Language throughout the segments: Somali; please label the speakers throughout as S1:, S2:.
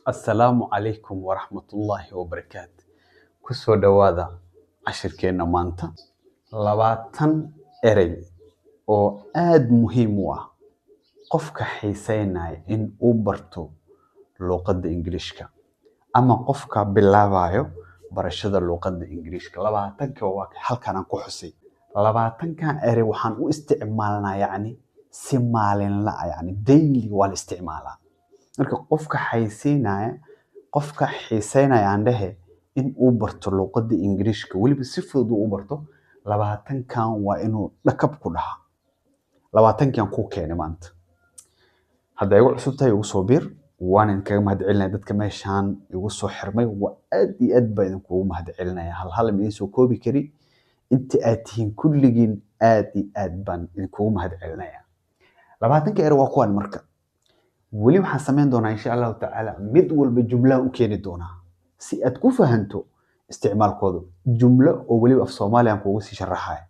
S1: السلام عليكم ورحمة الله وبركاته. كسو دوادا عشركينا مانتا لباتن إري oo aad muhiim u ah qofka xiiseynaya in uu barto luqadda Ingiriiska ama qofka bilaabayo barashada luqadda Ingiriiska. Labaatanka waa halkan aan ku xusay. Labaatankan eri waxaan u isticmaalnaa si maalinle ah daily waa la isticmaalaa. Marka qofka xiiseynaya aan dhahe in uu barto luqadda Ingiriiska waliba si fudud uu barto, labaatankan waa inuu dhakab ku dhahaa. labaatankan ku keenay maanta. Hadda igu cusub tahay ugu soo biir waan kaga mahadcelinaya dadka meeshaan igu soo xirmay. Waa aad iyo aad baan idinkugu mahadcelinaya. hal ma idin soo koobi kari. Inta aad tihiin kulligiin aad iyo aad baan idinkugu mahadcelinaya. labaatanka eri waa kuwan marka. weli waxaan samayn doonaa insha Allahu tacaala mid walba jumla u keeni doonaa si aad ku fahanto isticmaalkooda. Jumlo oo weliba af Soomaali aan kugu sii sharaxay.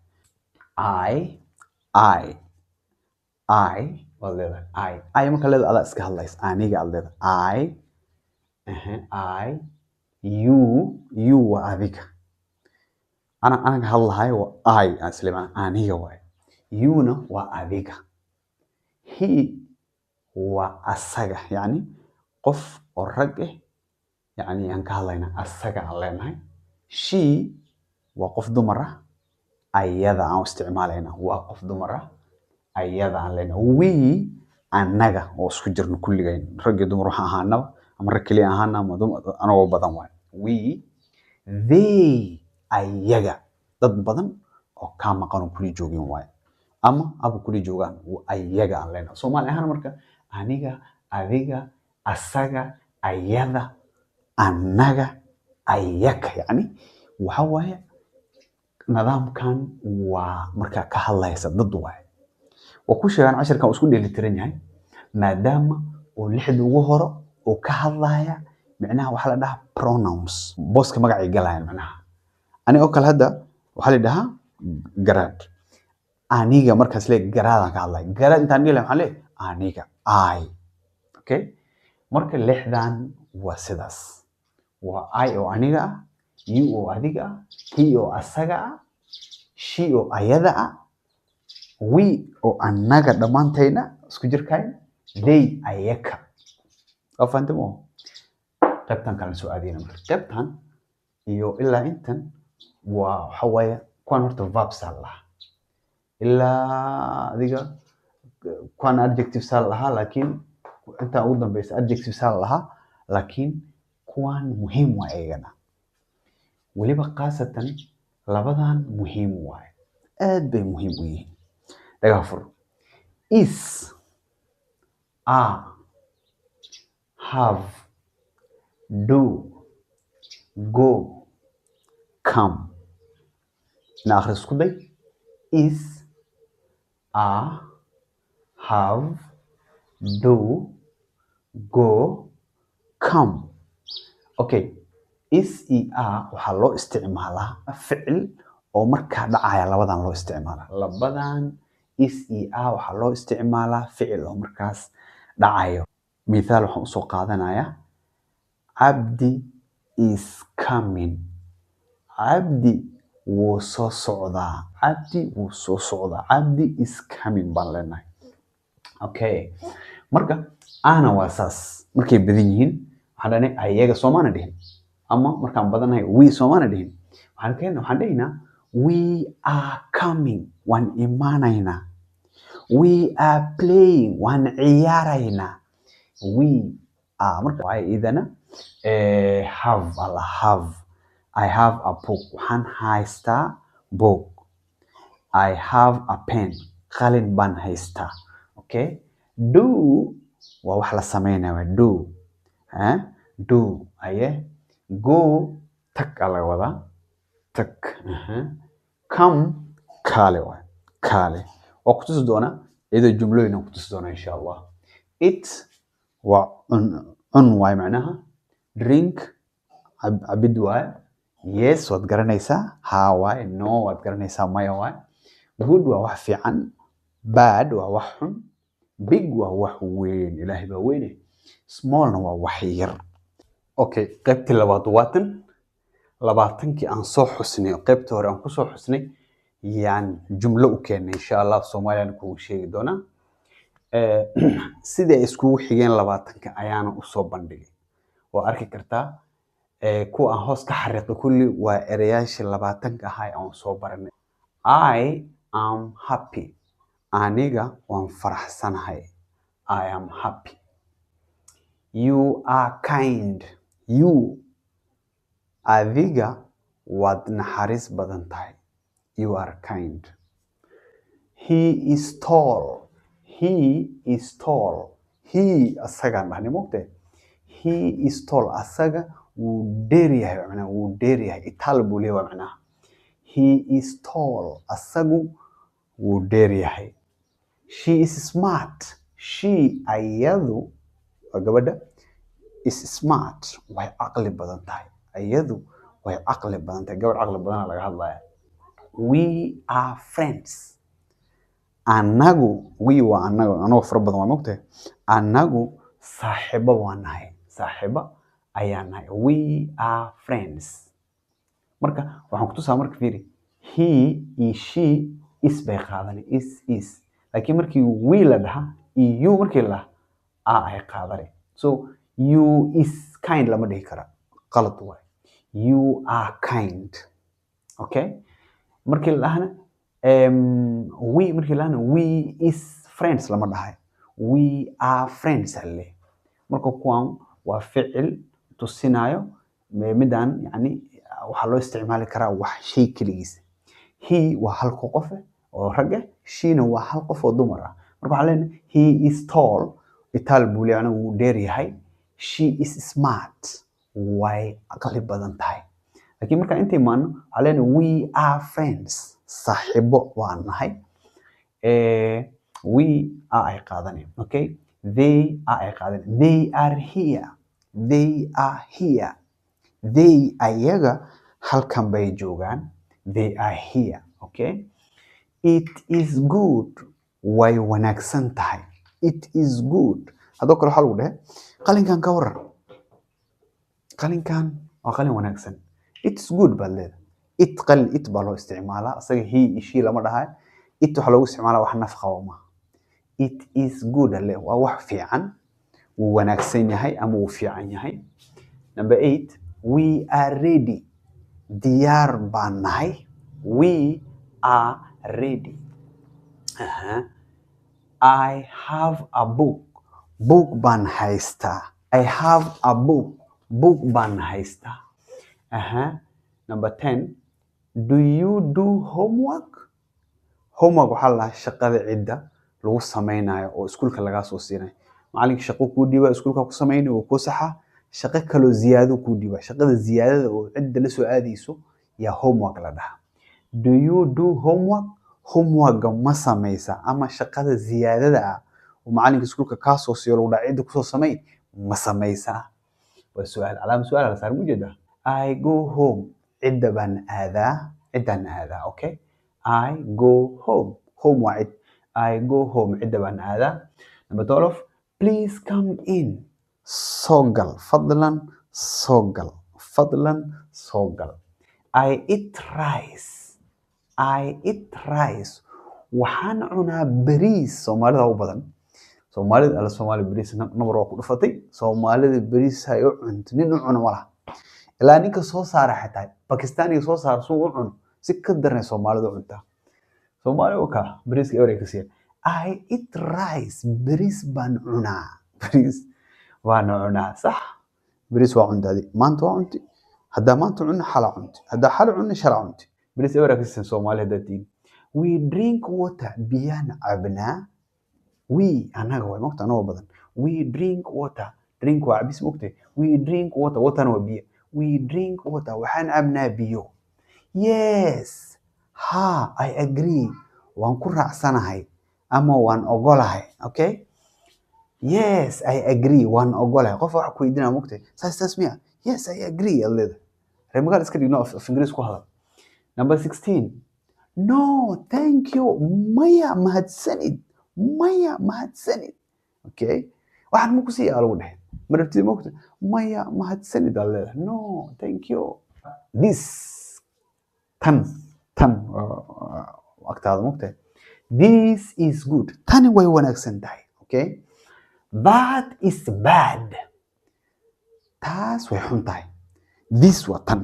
S1: I waa leedahay. I marka leedahay adaa iska hadlaysa. Aniga aad leedahay. You waa adiga. Anaga hadlahay waa I asliman aniga waay. You-na waa adiga. He waa asaga, qof oo rag aan ka hadlayna asaga aan leenahay. She waa qof dumar ah, ayada aan isticmaalayna waa qof dumar ah, ayada aan leenahay. We anaga oo isku jirno kulligayn rag iyo dumar waxaan ahaanaba ama rag kaliya ahaana ama dumar anagoo badan waay. We, they ayaga dad badan oo ka maqan oo kuli joogin waay ama aba kuli joogaan ayaga aan leenahay. Soomaali ahaan marka aniga, adiga, asaga, ayada, anaga, ayaka waxa waaye nidaamkan waa marka ka hadlaysa dad waay. Waa ku sheegan cashirkan isku dheelitiran yahay maadaama oo lixda ugu horo oo ka hadlaya macnaha waxa la dhahaa pronouns, booska magacay galayaan macnaha. Aniga oo kale hadda waxa la dhahaa garaad. Aniga markaas garaadaan ka hadlay. Garaad intaan dhihi lahaa waxaan leeyahay aniga, I. Okay? Marka lixdan waa sidaas. Waa I oo aniga ah, you oo adiga ah, he oo asaga ah, she oo ayada ah, we oo anaga dhammaantayna isku jirkayn, they ayaka. Waa fahantay mo? Qaybtan kale soo aadayna marka. Qaybtan iyo ilaa intan waxa waaye kuwan horta verbs lahaa. Ilaa adiga kuwan adjectives lahaa laakiin inta ugu dambaysa adjectives lahaa laakiin kuwan muhiim waa ayagana. waliba qaasatan labadan muhiim waay. aad bay muhiim u yihiin. Dhaga fur. Is, are, have, do, go, come. Na akhris isku day. Is, are, have, do, go, come. Okay. Is waxaa loo isticmaalaa ficil oo markaa dhacaya labadan loo isticmaalaa. Labadan is waxaa loo isticmaalaa ficil oo markaas dhacayo. Mithaal waxaan usoo qaadanayaa Abdi is coming. Abdi wuu soo socdaa. Abdi wuu soo socdaa. Abdi is coming baan leenahay. Okay. Marka ana waa saas. Markay badan yihiin waxaan dhahnay ayaga Soomaana dhihin. Ama markaan badanahay we Soomaana dhihin. Waxaan dhahaynaa we are coming. Waan imaanaynaa. We are playing. Waan ciyaaraynaa. We are marka waa idana have. I have a book. Waxaan haystaa book. I have a pen. Qalin baan haystaa. Okay? Do waa wax la samaynayo. Do. Do. Go, tag ala wada. Tag. Come, kaale waay. Kaale. Waa ku tusi doona iyadoo jumlooyin ku tusi doona insha Allah. Eat waa cun waay macnaha. Drink cabid waay. Yes waad garanaysaa. Ha waay. No waad garanaysaa. Maya waay. Good waa wax fiican. Bad waa wax xun. Big waa wax weyn. Ilaahay baa weyne. Smallna waa wax yar. okay qaybtii labaad waatan labaatankii aan soo xusnay qaybtii hore aan ku soo xusnay yaan jumlo u keenay insha Allah Soomaaliyan ku sheegi doonaa sida iskugu xigeen labaatanka ayaana u soo bandhigay oo arki kartaa ku aan hoos ka xariiqay kulli waa erayaashii labaatanka ahaa aan soo baranay I am happy aniga waan faraxsanahay I am happy you are kind you adiga waad naxariis badan tahay you are kind he is tall he is tall he asaga dhani moqte he is tall asaga wuu dheer yahay macnaha wuu dheer yahay itaal buu leeyahay macnaha he is tall asagu wuu dheer yahay she is smart she ayadu gabadha is smart way aqli badan tahay ayadu way aqli badan tahay gabadh aqli badan laga hadlaya we are friends anagu we waa anagu fara badan waa moqtay anagu saaxiibo waan nahay saaxiibo ayaan nahay we are friends marka waxaan ku tusaa marka fiiri he is she is bay qaadanay is laakiin markii we la dhaha you markii la ay qaadanay so you is kind lama dhihi kara qalad waay you are kind okay markii la dhahana we markii la dhahana we is friends lama dhahay we are friends alle marka kuwan waa ficil tusinayo midaan yani waxa loo isticmaali karaa wax shay kaligiis he waa hal qof oo rag ah sheena waa hal qof oo dumar ah marka waxa leenahay he is tall itaal buu leeyahay wuu dheer yahay she is smart way aqli badan tahay laakiin marka intay maano waxa leenahay we are friends saaxiibo waan nahay we are ay qaadanay okay they are ay qaadanay they are here they are here they ayaga halkan bay joogaan they are here okay it is good way wanaagsan tahay it is good hadoo kale waxa lagu dhahay qalinkan ka waran qalinkan waa qalin wanaagsan it's good baa leedahay it baa loo isticmaalaa asaga he she lama dhahay it waxa loogu isticmaalaa wax nafqa ma it is good alle waa wax fiican wuu wanaagsan yahay ama wuu fiican yahay number 8 we are ready diyaar baan nahay we are ready I have a book baan haystaa I have a book baan haystaa number 10 do you do homework waxa la shaqada cidda lagu sameeynayo oo iskuulka laga soo siinay macalinka shaqo ku dhiiba iskuulka ku sameeyay oo ku saxa shaqo kale ziyaado ku dhiiba shaqada ziyaadada oo cidda la soo aadayso ya homework la dhaha do you do homework ma sameeysa ama shaqada ziyaadada ah oo macalinka iskuulka ka soo siiyo lagu dhaca cidda ku soo sameey ma sameeysa waa su'aal la saar mujeeda I go home cidda baan aadaa okay I go home waa cid I go home cidda baan aadaa number 12 please come in soogal fadlan soogal I eat rice waxaan cunaa bariis Soomaalida u badan Soomaali bariis number waa ku dhufatay Soomaalida bariis ay u cunto nin u cuno wala ilaa ninka soo saara xitaa Pakistaaniga soo saar soo u cuno si ka daran Soomaalida cunta Soomaali oo ka bariis ka wareeg kasi I eat rice bariis baan cunaa sax bariis waa cuntaadi maanta waa cunti hadda maanta cunna xala cunti hadda xala cunna shala cunti bariis ay wareeg kasi Soomaalida tiin we drink water biyana cabna we anaga way moqta anoo badan we drink water drink waa cabis moqtay we drink water waa biyo we drink water waxaan cabnaa biyo yes ha I agree waan ku raacsanahay ama waan ogolahay okay yes I agree waan ogolahay qof wax ku idina moqtay saas miya yes I agree allada reemagal iska dhigno af Ingiriis ku hadal number 16 no thank you maya mahadsanid okay waxaan ma ku sii lagu dhahay ما ربتي ممكن ما هتسند على no thank you this tan وقت هذا ممكن this is good tani way wanaagsan tahay okay that is bad taas way xun tahay this waa tan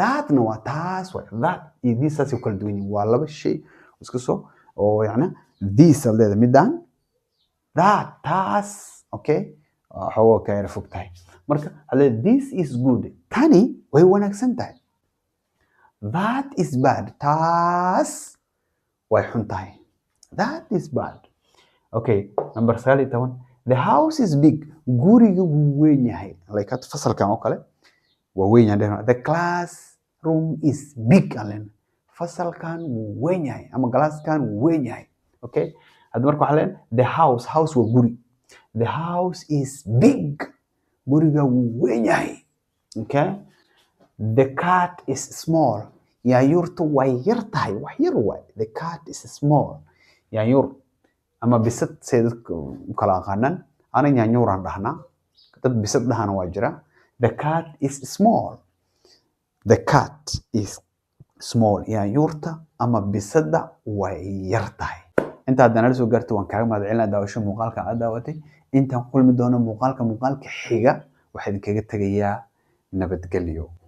S1: thatna waa taas way that iyo this saas kala duwan yihiin waa laba shay isku soo oo yacni this leeda midaan that taas okay xoogo ka yara fog tahay marka haddii this is good tani way wanaagsan tahay that is bad taas way xun tahay that is bad okay number 19 the house is big guriga wuu weyn yahay like at fasalkan oo kale waa weyn yahay the classroom is big alen fasalkan wuu weyn yahay ama classkan wuu weyn yahay okay hadda marka waxa leen the house waa guri the house is big guriga wuu weyn yahay okay the cat is small yaayurtu way yar tahay wax yar way the cat is small yaayur ama bisad sayidku kala aqaanan ana yaanyuran dhahnaa dad bisad dhahana waa jira the cat is small the cat is small yaayurta ama bisada way yar tahay inta hadana la soo gaarto waan kaaga mahadcelinaa daawasho muuqaalka aad daawatay intaan kulmi doono muuqaalka xiga waxaan kaga tagayaa nabadgelyo